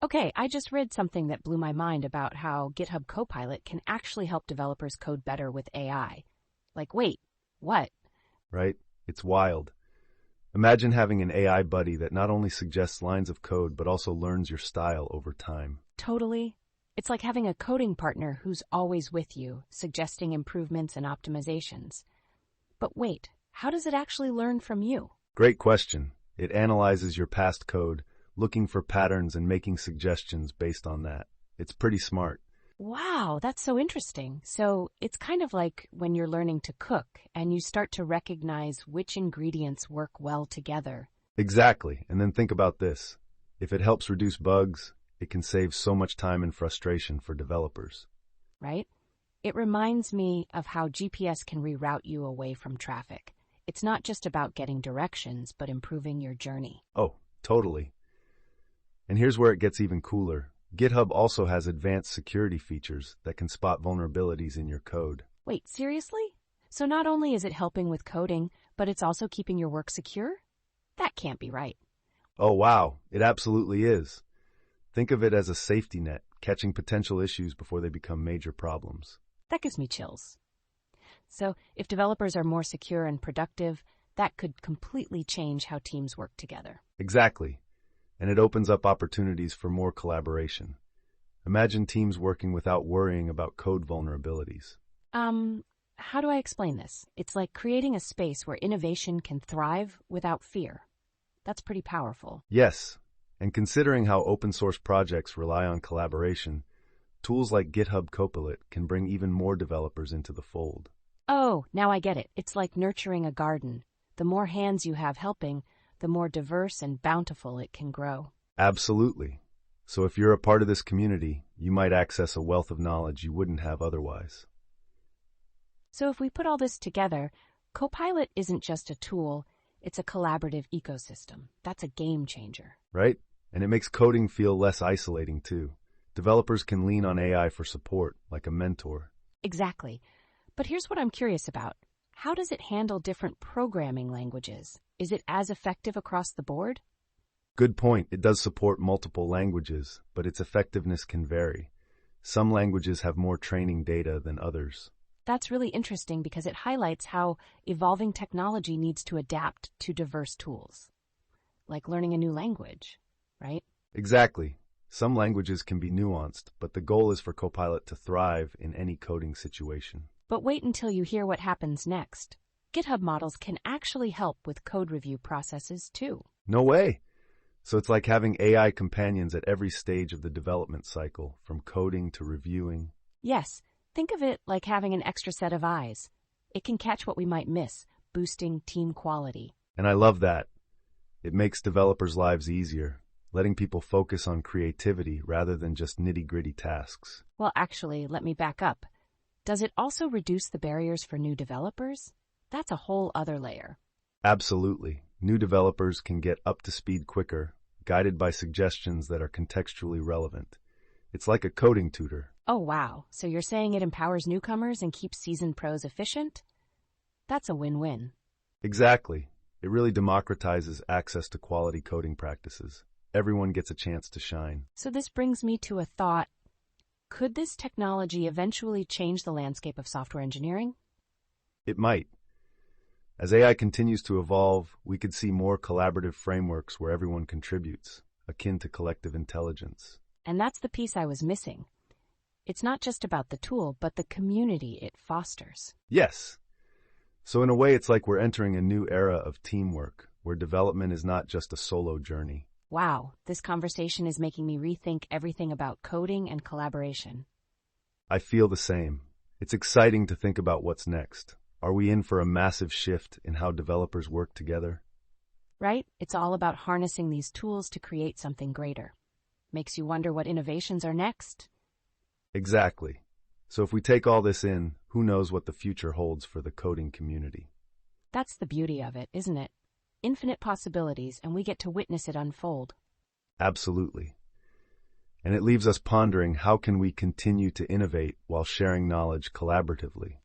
Okay, I just read something that blew my mind about how GitHub Copilot can actually help developers code better with AI. Like, wait, what? Right? It's wild. Imagine having an AI buddy that not only suggests lines of code, but also learns your style over time. Totally. It's like having a coding partner who's always with you, suggesting improvements and optimizations. But wait, how does it actually learn from you? Great question. It analyzes your past code, looking for patterns and making suggestions based on that. It's pretty smart. Wow, that's so interesting. So it's kind of like when you're learning to cook and you start to recognize which ingredients work well together. Exactly. And then think about this. If it helps reduce bugs, it can save so much time and frustration for developers. Right? It reminds me of how GPS can reroute you away from traffic. It's not just about getting directions, but improving your journey. Oh, totally. And here's where it gets even cooler. GitHub also has advanced security features that can spot vulnerabilities in your code. Wait, seriously? So not only is it helping with coding, but it's also keeping your work secure? That can't be right. Oh, wow. It absolutely is. Think of it as a safety net, catching potential issues before they become major problems. That gives me chills. So if developers are more secure and productive, that could completely change how teams work together. Exactly. And it opens up opportunities for more collaboration. Imagine teams working without worrying about code vulnerabilities. How do I explain this? It's like creating a space where innovation can thrive without fear. That's pretty powerful. Yes, and considering how open source projects rely on collaboration, tools like GitHub Copilot can bring even more developers into the fold. Oh, now I get it. It's like nurturing a garden. The more hands you have helping, the more diverse and bountiful it can grow. Absolutely. So if you're a part of this community, you might access a wealth of knowledge you wouldn't have otherwise. So if we put all this together, Copilot isn't just a tool, it's a collaborative ecosystem. That's a game changer. Right? And it makes coding feel less isolating too. Developers can lean on AI for support, like a mentor. Exactly. But here's what I'm curious about. How does it handle different programming languages? Is it as effective across the board? Good point. It does support multiple languages, but its effectiveness can vary. Some languages have more training data than others. That's really interesting because it highlights how evolving technology needs to adapt to diverse tools, like learning a new language, right? Exactly. Some languages can be nuanced, but the goal is for Copilot to thrive in any coding situation. But wait until you hear what happens next. GitHub models can actually help with code review processes too. No way! So it's like having AI companions at every stage of the development cycle, from coding to reviewing. Yes, think of it like having an extra set of eyes. It can catch what we might miss, boosting team quality. And I love that. It makes developers' lives easier, letting people focus on creativity rather than just nitty-gritty tasks. Well, actually, let me back up. Does it also reduce the barriers for new developers? That's a whole other layer. Absolutely. New developers can get up to speed quicker, guided by suggestions that are contextually relevant. It's like a coding tutor. Oh, wow. So you're saying it empowers newcomers and keeps seasoned pros efficient? That's a win-win. Exactly. It really democratizes access to quality coding practices. Everyone gets a chance to shine. So this brings me to a thought. Could this technology eventually change the landscape of software engineering? It might. As AI continues to evolve, we could see more collaborative frameworks where everyone contributes, akin to collective intelligence. And that's the piece I was missing. It's not just about the tool, but the community it fosters. Yes. So in a way, it's like we're entering a new era of teamwork, where development is not just a solo journey. Wow, this conversation is making me rethink everything about coding and collaboration. I feel the same. It's exciting to think about what's next. Are we in for a massive shift in how developers work together? Right? It's all about harnessing these tools to create something greater. Makes you wonder what innovations are next. Exactly. So if we take all this in, who knows what the future holds for the coding community? That's the beauty of it, isn't it? Infinite possibilities, and we get to witness it unfold. Absolutely. And it leaves us pondering, how can we continue to innovate while sharing knowledge collaboratively?